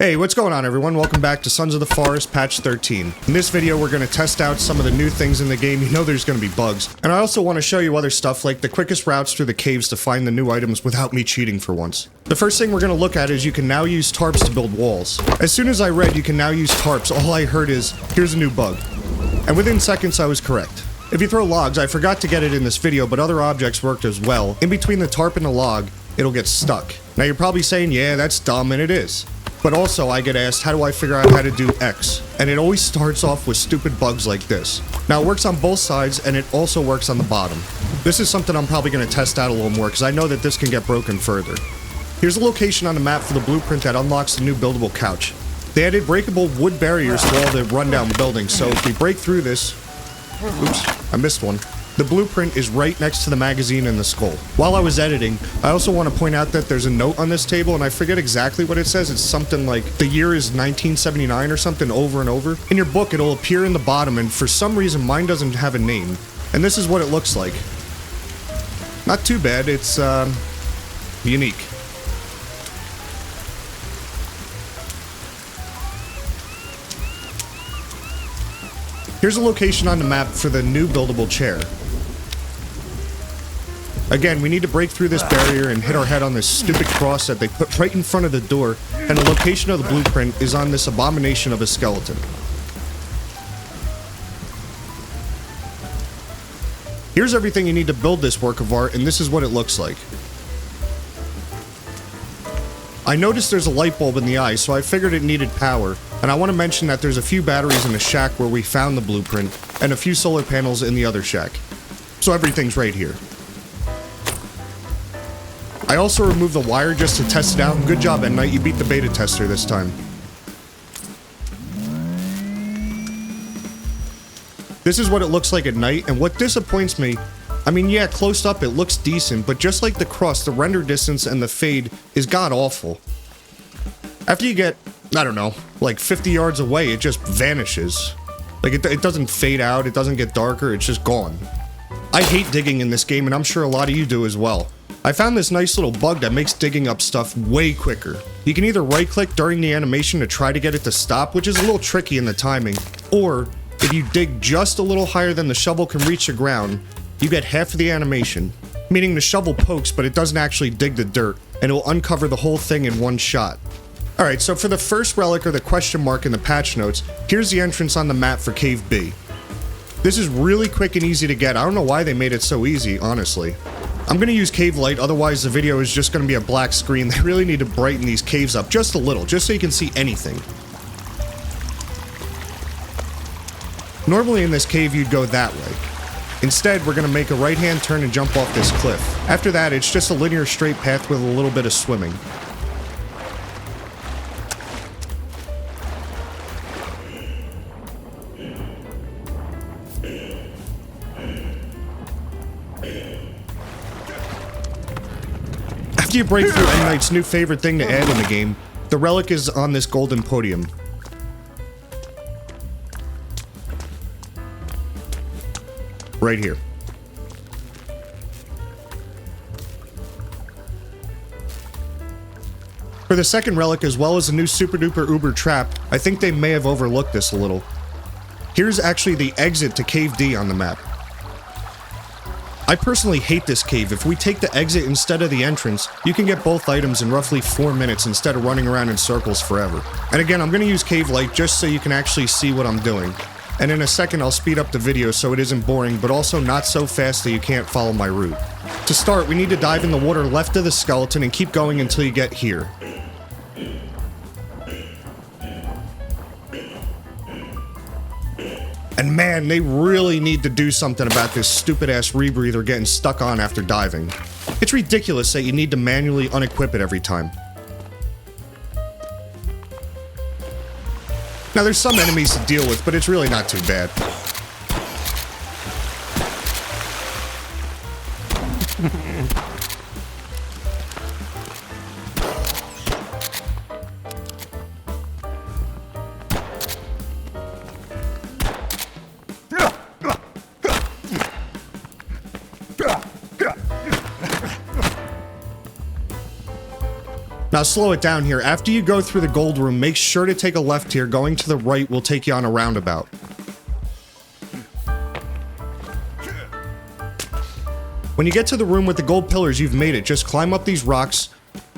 Hey, what's going on everyone? Welcome back to Sons of the Forest patch 13. In this video we're going to test out some of the new things in the game. You know there's going to be bugs. And I also want to show you other stuff like the quickest routes through the caves to find the new items without me cheating for once. The first thing we're going to look at is you can now use tarps to build walls. As soon as I read you can now use tarps, all I heard is, here's a new bug. And within seconds I was correct. If you throw logs, I forgot to get it in this video, but other objects worked as well. In between the tarp and the log, it'll get stuck. Now you're probably saying, yeah, that's dumb, and it is. But also, I get asked, how do I figure out how to do X? And it always starts off with stupid bugs like this. Now, it works on both sides, and it also works on the bottom. This is something I'm probably going to test out a little more, because I know that this can get broken further. Here's a location on the map for the blueprint that unlocks the new buildable couch. They added breakable wood barriers to all the rundown buildings, so if we break through this... Oops, I missed one. The blueprint is right next to the magazine and the skull. While I was editing, I also want to point out that there's a note on this table, and I forget exactly what it says. It's something like, the year is 1979 or something over and over. In your book, it'll appear in the bottom, and for some reason, mine doesn't have a name. And this is what it looks like. Not too bad, it's, unique. Here's a location on the map for the new buildable chair. Again, we need to break through this barrier and hit our head on this stupid cross that they put right in front of the door, and the location of the blueprint is on this abomination of a skeleton. Here's everything you need to build this work of art, and this is what it looks like. I noticed there's a light bulb in the eye, so I figured it needed power, and I want to mention that there's a few batteries in the shack where we found the blueprint, and a few solar panels in the other shack. So everything's right here. I also removed the wire just to test it out. Good job, At Night. You beat the beta tester this time. This is what it looks like at night, and what disappoints me, I mean, yeah, close up it looks decent, but just like the cross, the render distance and the fade is god-awful. After you get, I don't know, like 50 yards away, it just vanishes. Like, it doesn't fade out, it doesn't get darker, it's just gone. I hate digging in this game, and I'm sure a lot of you do as well. I found this nice little bug that makes digging up stuff way quicker. You can either right-click during the animation to try to get it to stop, which is a little tricky in the timing, or if you dig just a little higher than the shovel can reach the ground, you get half of the animation, meaning the shovel pokes but it doesn't actually dig the dirt, and it will uncover the whole thing in one shot. Alright, so for the first relic or the question mark in the patch notes, here's the entrance on the map for Cave B. This is really quick and easy to get. I don't know why they made it so easy, honestly. I'm going to use cave light, otherwise the video is just going to be a black screen. They really need to brighten these caves up just a little, just so you can see anything. Normally in this cave you'd go that way. Instead, we're going to make a right-hand turn and jump off this cliff. After that, it's just a linear straight path with a little bit of swimming. After you break through At Night's new favorite thing to add in the game, the relic is on this golden podium. Right here. For the second relic, as well as the new super duper uber trap, I think they may have overlooked this a little. Here's actually the exit to Cave D on the map. I personally hate this cave. If we take the exit instead of the entrance, you can get both items in roughly 4 minutes instead of running around in circles forever. And again, I'm going to use cave light just so you can actually see what I'm doing. And in a second, I'll speed up the video so it isn't boring, but also not so fast that you can't follow my route. To start, we need to dive in the water left of the skeleton and keep going until you get here. And man, they really need to do something about this stupid-ass rebreather getting stuck on after diving. It's ridiculous that you need to manually unequip it every time. Now, there's some enemies to deal with, but it's really not too bad. Now slow it down here. After you go through the gold room, make sure to take a left here. Going to the right will take you on a roundabout. When you get to the room with the gold pillars, you've made it. Just climb up these rocks,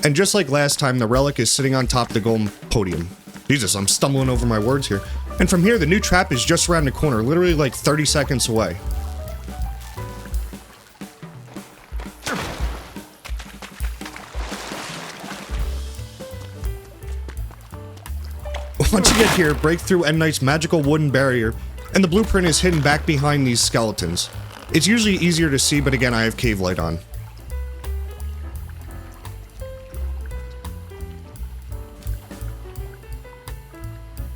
and just like last time, the relic is sitting on top of the golden podium. Jesus, I'm stumbling over my words here. And from here, the new trap is just around the corner, literally like 30 seconds away. Once you get here, break through End Knight's magical wooden barrier, and the blueprint is hidden back behind these skeletons. It's usually easier to see, but again, I have cave light on.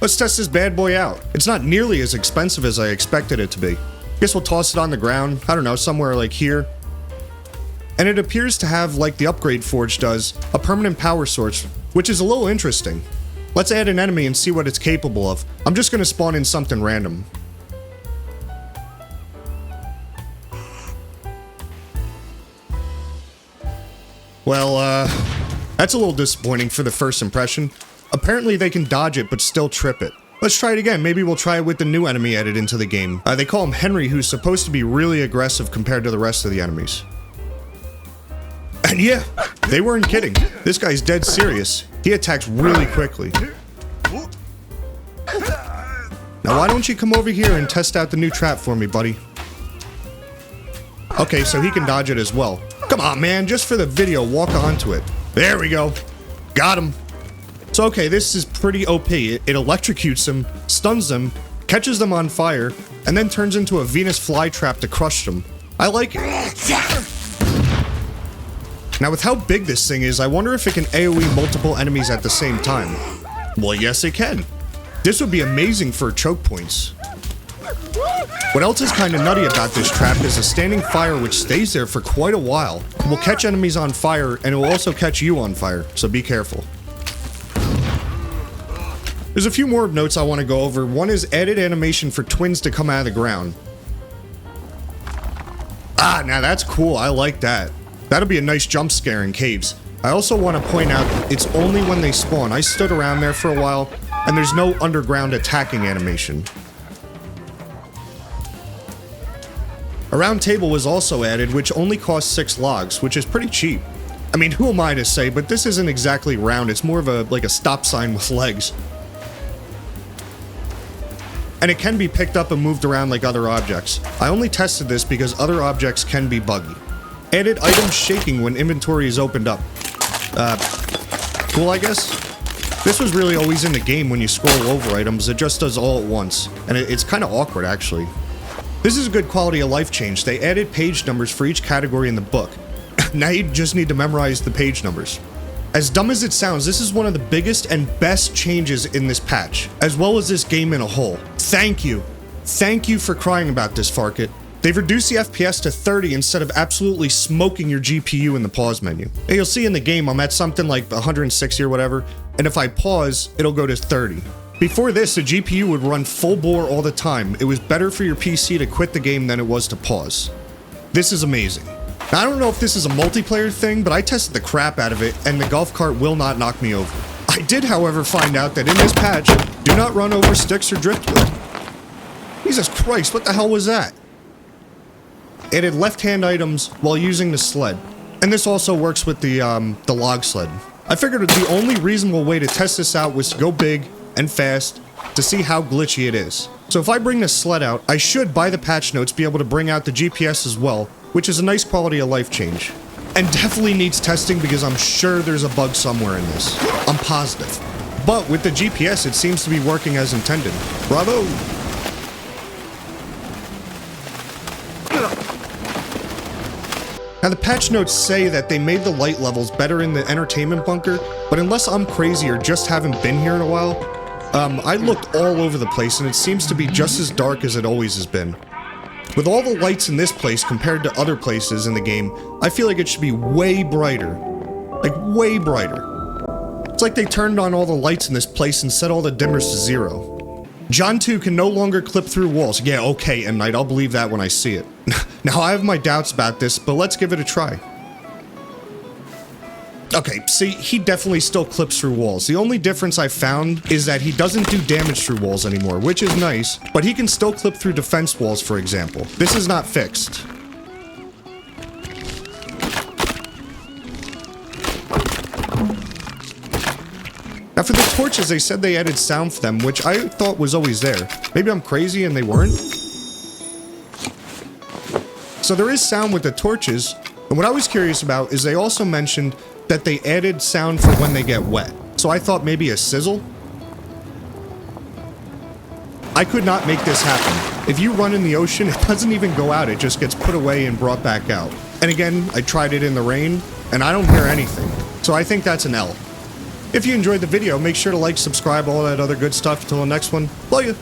Let's test this bad boy out. It's not nearly as expensive as I expected it to be. Guess we'll toss it on the ground, I don't know, somewhere like here. And it appears to have, like the upgrade forge does, a permanent power source, which is a little interesting. Let's add an enemy and see what it's capable of. I'm just gonna spawn in something random. Well, that's a little disappointing for the first impression. Apparently they can dodge it, but still trip it. Let's try it again. Maybe we'll try it with the new enemy added into the game. They call him Henry, who's supposed to be really aggressive compared to the rest of the enemies. And yeah, they weren't kidding. This guy's dead serious. He attacks really quickly. Now why don't you come over here and test out the new trap for me, buddy? Okay, so he can dodge it as well. Come on, man, just for the video, walk onto it. There we go. Got him. So okay, this is pretty OP. It electrocutes them, stuns them, catches them on fire, and then turns into a Venus flytrap to crush them. I like it. Now with how big this thing is, I wonder if it can AoE multiple enemies at the same time. Well, yes it can. This would be amazing for choke points. What else is kinda nutty about this trap is a standing fire which stays there for quite a while. It will catch enemies on fire, and it will also catch you on fire, so be careful. There's a few more notes I want to go over. One is added animation for twins to come out of the ground. Ah, now that's cool, I like that. That'll be a nice jump scare in caves. I also want to point out, it's only when they spawn. I stood around there for a while, and there's no underground attacking animation. A round table was also added, which only costs 6 logs, which is pretty cheap. I mean, who am I to say, but this isn't exactly round, it's more of like a stop sign with legs. And it can be picked up and moved around like other objects. I only tested this because other objects can be buggy. Added items shaking when inventory is opened up. Cool, I guess? This was really always in the game when you scroll over items, it just does all at once. And it's kind of awkward, actually. This is a good quality of life change. They added page numbers for each category in the book. Now you just need to memorize the page numbers. As dumb as it sounds, this is one of the biggest and best changes in this patch, as well as this game in a whole. Thank you. Thank you for crying about this, Farkit. They've reduced the FPS to 30 instead of absolutely smoking your GPU in the pause menu. And you'll see in the game I'm at something like 160 or whatever, and if I pause, it'll go to 30. Before this, the GPU would run full bore all the time. It was better for your PC to quit the game than it was to pause. This is amazing. Now, I don't know if this is a multiplayer thing, but I tested the crap out of it, and the golf cart will not knock me over. I did, however, find out that in this patch, do not run over sticks or driftwood. Jesus Christ, what the hell was that? Added left-hand items while using the sled. And this also works with the log sled. I figured the only reasonable way to test this out was to go big and fast to see how glitchy it is. So if I bring this sled out, I should, by the patch notes, be able to bring out the GPS as well, which is a nice quality of life change. And definitely needs testing because I'm sure there's a bug somewhere in this. I'm positive. But with the GPS, it seems to be working as intended. Bravo! Now the patch notes say that they made the light levels better in the entertainment bunker, but unless I'm crazy or just haven't been here in a while, I looked all over the place and it seems to be just as dark as it always has been. With all the lights in this place compared to other places in the game, I feel like it should be way brighter. Like, way brighter. It's like they turned on all the lights in this place and set all the dimmers to 0. John 2 can no longer clip through walls. Yeah, okay, M. Night, I'll believe that when I see it. Now, I have my doubts about this, but let's give it a try. Okay, see, he definitely still clips through walls. The only difference I found is that he doesn't do damage through walls anymore, which is nice, but he can still clip through defense walls, for example. This is not fixed. Now for the torches, they said they added sound for them, which I thought was always there. Maybe I'm crazy and they weren't? So there is sound with the torches, and what I was curious about is they also mentioned that they added sound for when they get wet. So I thought maybe a sizzle? I could not make this happen. If you run in the ocean, it doesn't even go out, it just gets put away and brought back out. And again, I tried it in the rain, and I don't hear anything. So I think that's an L. If you enjoyed the video, make sure to like, subscribe, all that other good stuff. Until the next one, love you.